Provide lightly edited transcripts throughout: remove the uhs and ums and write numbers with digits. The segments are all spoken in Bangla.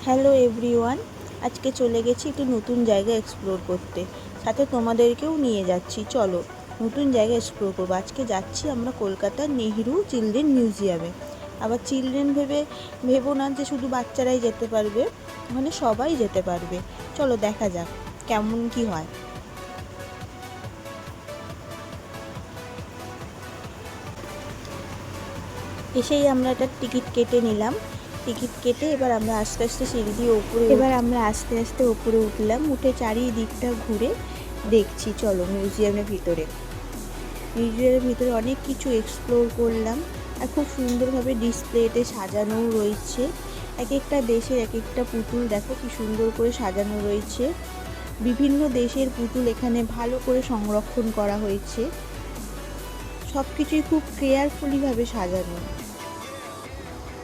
হ্যালো এভরিওয়ান, আজকে চলে গেছি একটু নতুন জায়গা এক্সপ্লোর করতে, সাথে তোমাদেরকেও নিয়ে যাচ্ছি। চলো নতুন জায়গা এক্সপ্লোর করবো। আজকে যাচ্ছি আমরা কলকাতার নেহেরু চিলড্রেন মিউজিয়ামে। আবার চিলড্রেন ভেবো না যে শুধু বাচ্চারাই যেতে পারবে, মানে সবাই যেতে পারবে। চলো দেখা যাক কেমন কি হয়। এসেই আমরা একটা টিকিট কেটে নিলাম। টিকিট কেটে এবার আমরা আস্তে আস্তে সিঁড়ি দিয়ে আস্তে আস্তে উপরে উঠলাম। উঠে চারিদিকটা ঘুরে দেখছি। চলো মিউজিয়ামের ভিতরে অনেক কিছু এক্সপ্লোর করলাম। আর খুব সুন্দরভাবে ডিসপ্লেতে সাজানোও রয়েছে। এক একটা দেশের এক একটা পুতুল দেখো কি সুন্দর করে সাজানো রয়েছে। বিভিন্ন দেশের পুতুল এখানে ভালো করে সংরক্ষণ করা হয়েছে। সব কিছুই খুব কেয়ারফুলিভাবে সাজানো,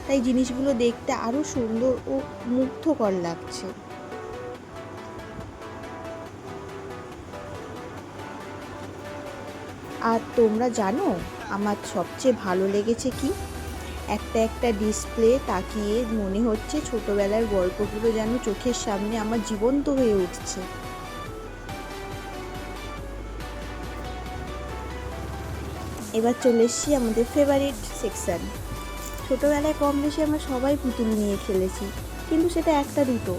তাই জিনিসগুলো দেখতে আরও সুন্দর ও মুগ্ধকর লাগছে। আর তোমরা জানো আমার সবচেয়ে ভালো লেগেছে কি? একটা একটা ডিসপ্লে তাকিয়ে মনে হচ্ছে ছোটবেলার গল্পগুলো যেন চোখের সামনে আমার জীবন্ত হয়ে উঠছে। এবার চলে এসেছি আমাদের ফেভারিট সেকশান। ছোটোবেলায় কম বেশি আমরা সবাই পুতুল নিয়ে খেলেছি, কিন্তু সেটা একটা দুটো।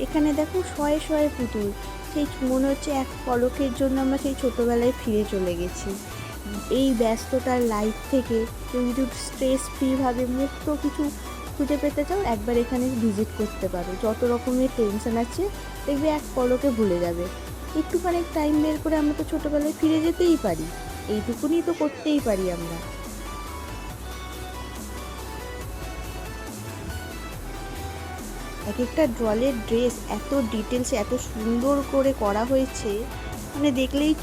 এখানে দেখো শয়ে শয়ে পুতুল। সেই মনে হচ্ছে এক পলকের জন্য আমরা সেই ছোটোবেলায় ফিরে চলে গেছি। এই ব্যস্ততার লাইফ থেকে কেউ যদি স্ট্রেস ফ্রিভাবে মুক্ত কিছু খুঁজে পেতে চাও, একবার এখানে ভিজিট করতে পারো। যত রকমের টেনশন আছে দেখবে এক পলকে ভুলে যাবে। একটুখানি টাইম বের করে আমরা তো ছোটোবেলায় ফিরে যেতেই পারি, এইটুকুনি তো করতেই পারি আমরা। এক একটা ডলের ড্রেস এত ডিটেলসে এত সুন্দর করে করা হয়েছে, মানে দেখলেই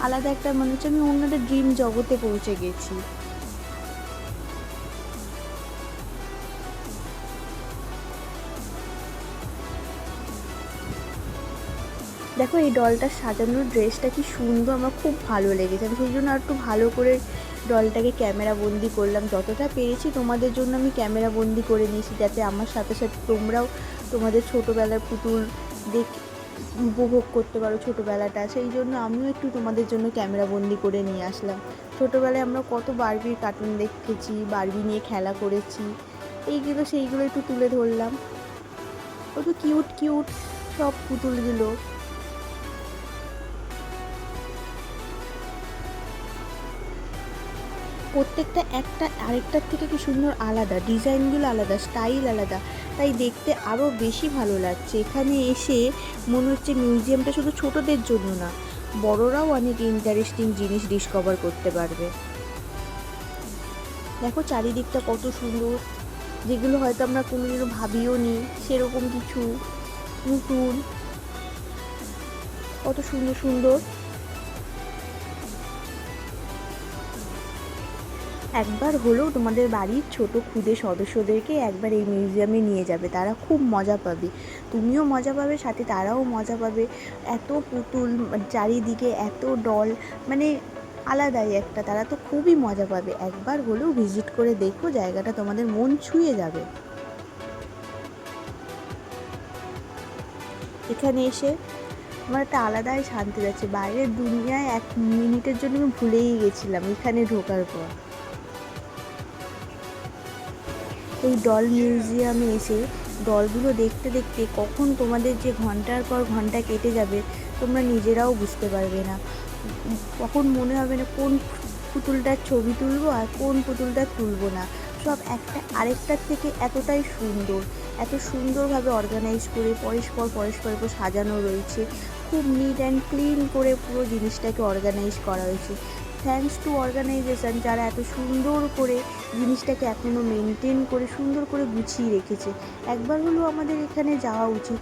আলাদা একটা মনে হচ্ছে আমি অন্য একটা ড্রিম জগতে পৌঁছে গেছি। দেখো এই ডলটার সাজানোর ড্রেসটা কি সুন্দর, আমার খুব ভালো লেগেছে। আমি সেই জন্য আর একটু ভালো করে ডলটাকে ক্যামেরা বন্দি করলাম। যতটা পেরেছি তোমাদের জন্য আমি ক্যামেরা বন্দি করে নিয়েছি, যাতে আমার সাথে সাথে তোমরাও তোমাদের ছোটোবেলার পুতুল উপভোগ করতে পারো ছোটোবেলাটা। সেই জন্য আমিও একটু তোমাদের জন্য ক্যামেরা বন্দি করে নিয়ে আসলাম। ছোটোবেলায় আমরা কত বারবির কার্টুন দেখেছি, বারবি নিয়ে খেলা করেছি, এইগুলো সেইগুলো একটু তুলে ধরলাম। কত কিউট কিউট সব পুতুলগুলো। প্রত্যেকটা একটা আরেকটার থেকে কি সুন্দর আলাদা, ডিজাইনগুলো আলাদা, স্টাইল আলাদা, তাই দেখতে আরও বেশি ভালো লাগছে। এখানে এসে মনে হচ্ছে মিউজিয়ামটা শুধু ছোটদের জন্য না, বড়রাও অনেক ইন্টারেস্টিং জিনিস ডিসকভার করতে পারবে। দেখো চারিদিকটা কত সুন্দর, যেগুলো হয়তো আমরা কোনোদিনও ভাবিও নি, সেরকম কিছু নতুন, কত সুন্দর সুন্দর। একবার হলেও তোমাদের বাড়ির ছোট ক্ষুদে সদস্যদেরকে একবার এই মিউজিয়ামে নিয়ে যাবে, তারা খুব মজা পাবে। তুমিও মজা পাবে, সাথে তারাও মজা পাবে। এত পুতুল, চারিদিকে এত ডল, মানে আলাদাই একটা, তারা তো খুবই মজা পাবে। একবার হলেও ভিজিট করে দেখো, জায়গাটা তোমাদের মন ছুঁয়ে যাবে। এখানে এসে আমার একটা আলাদাই শান্তি যাচ্ছে। বাইরের দুনিয়ায় এক মিনিটের জন্য আমি ভুলেই গেছিলাম এখানে ঢোকার পর। এই ডল মিউজিয়ামে এসে ডলগুলো দেখতে দেখতে কখন তোমাদের যে ঘন্টার পর ঘন্টা কেটে যাবে তোমরা নিজেরাও বুঝতে পারবে না। কখন মনে হবে না কোন পুতুলটার ছবি তুলবো আর কোন পুতুলটা তুলবো না। সব একটা আরেকটার থেকে এতটাই সুন্দর, এত সুন্দরভাবে অর্গানাইজ করে পরস্পর পরস্পরের উপর সাজানো রয়েছে। খুব নিট অ্যান্ড ক্লিন করে পুরো জিনিসটাকে অর্গানাইজ করা হয়েছে। থ্যাঙ্কস টু অর্গানাইজেশান, যারা এত সুন্দর করে জিনিসটাকে এখনও মেনটেন করে সুন্দর করে গুছিয়ে রেখেছে। একবার হলেও আমাদের এখানে যাওয়া উচিত।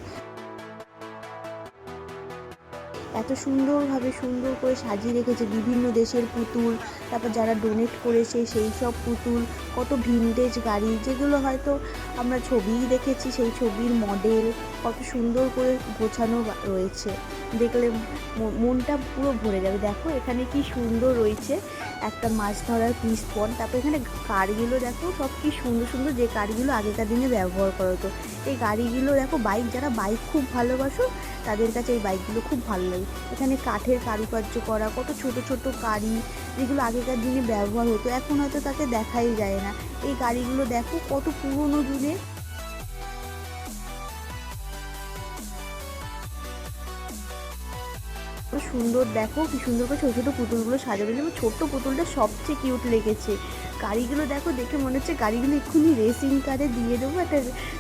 এত সুন্দরভাবে সুন্দর করে সাজিয়ে রেখেছে বিভিন্ন দেশের পুতুল, তারপর যারা ডোনেট করেছে সেই সব পুতুল, কত ভিনটেজ গাড়ি যেগুলো হয়তো আমরা ছবিই দেখেছি, সেই ছবির মডেল কত সুন্দর করে গোছানো রয়েছে, দেখলে মনটা পুরো ভরে যাবে। দেখো এখানে কি সুন্দর রয়েছে একটা মাছ ধরার ফিশ পন্ড। তারপর এখানে কারগুলো দেখো সব কি সুন্দর সুন্দর, যে কারগুলো আগেকার দিনে ব্যবহার করা হতো। এই গাড়িগুলো দেখো, বাইক, যারা বাইক খুব ভালোবাসো তাদের কাছে এই বাইকগুলো খুব ভালো লাগে। এখানে কাঠের কারুকার্য করা কত ছোট ছোট গাড়ি, যেগুলো আগেকার দিনে ব্যবহার হতো, এখন হয়তো তাকে দেখাই যায় না। এই গাড়িগুলো দেখো কত পুরনো দিনের, সুন্দর। দেখো কি সুন্দর করে ছোটো ছোটো পুতুলগুলো সাজানো, যেমন ছোট্ট পুতুলটা সবচেয়ে কিউট লেগেছে। গাড়িগুলো দেখো, দেখে মনে হচ্ছে গাড়িগুলো এক্ষুনি রেসিং কারে দিয়ে দেবো একটা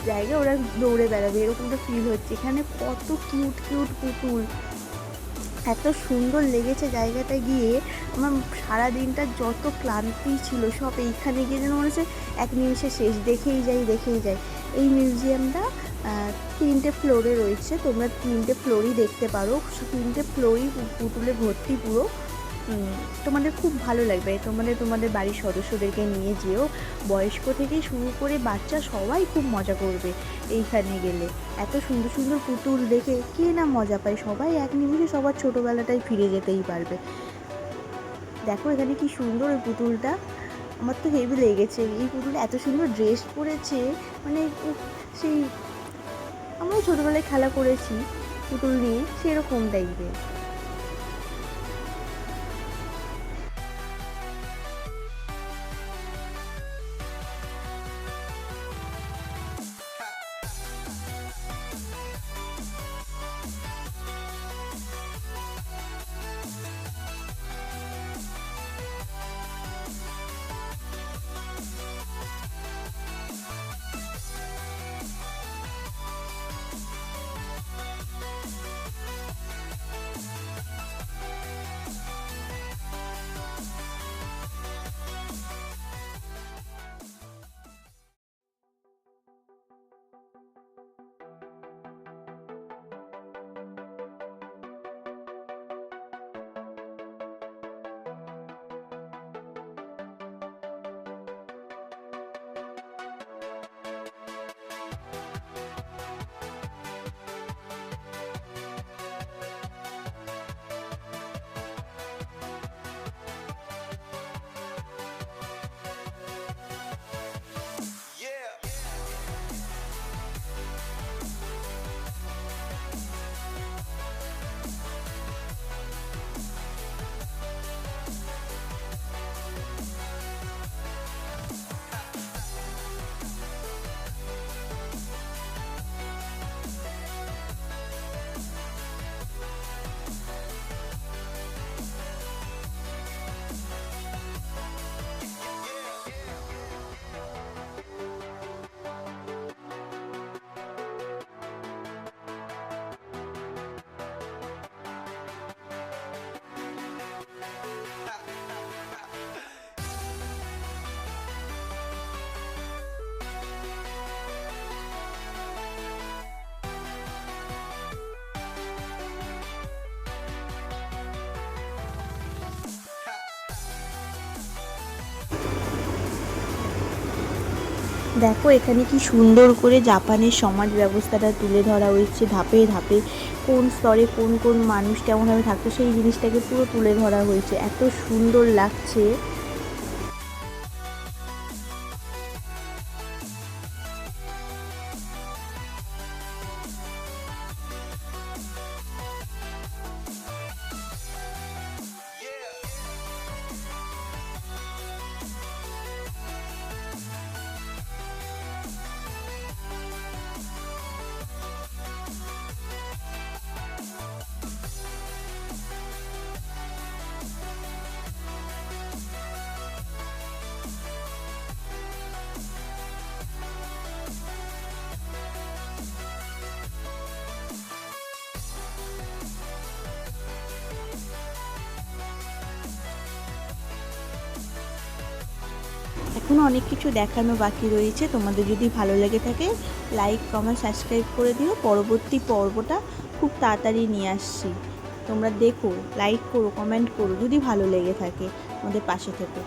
জায়গায়, ওরা দৌড়ে বেড়াবে, এরকমটা ফিল হচ্ছে। এখানে কত কিউট কিউট পুতুল, এত সুন্দর লেগেছে জায়গাটা গিয়ে। আমার সারা দিনটা যত ক্লান্তি ছিল সব এইখানে গিয়ে যেন মনে হচ্ছে এক নিমিষে শেষ, দেখেই যাই দেখেই যাই। এই মিউজিয়ামটা 3টে ফ্লোরে রয়েছে, তোমরা 3টে ফ্লোরই দেখতে পারো, 3টে ফ্লোরই পুতুলে ভর্তি পুরো। তোমাদের খুব ভালো লাগবে, তোমাদের বাড়ির সদস্যদেরকে নিয়ে যেও, বয়স্ক থেকে শুরু করে বাচ্চা সবাই খুব মজা করবে এইখানে গেলে। এত সুন্দর সুন্দর পুতুল দেখে কে না মজা পায়, সবাই এক নিমিষে সবার ছোটোবেলাটাই ফিরে যেতেই পারবে। দেখো এখানে কি সুন্দর ওই পুতুলটা, আমার তো হেভি লেগেছে। এই পুতুল এত সুন্দর ড্রেস পরেছে, মানে সেই আমরাও ছোটোবেলায় খেলা করেছি পুতুল নিয়ে, সেরকম টাইপের। দেখো এখানে কি সুন্দর করে জাপানের সমাজ ব্যবস্থাটা তুলে ধরা হয়েছে, ধাপে ধাপে কোন স্তরে কোন কোন মানুষ কেমনভাবে থাকতো সেই জিনিসটাকে পুরো তুলে ধরা হয়েছে, এত সুন্দর লাগছে। এখনও অনেক কিছু দেখানো বাকি রয়েছে, তোমাদের যদি ভালো লেগে থাকে লাইক কমেন্ট সাবস্ক্রাইব করে দিও। পরবর্তী পর্বটা খুব তাড়াতাড়ি নিয়ে আসছি, তোমরা দেখো, লাইক করো, কমেন্ট করো যদি ভালো লেগে থাকে। আমাদের পাশে থেকো।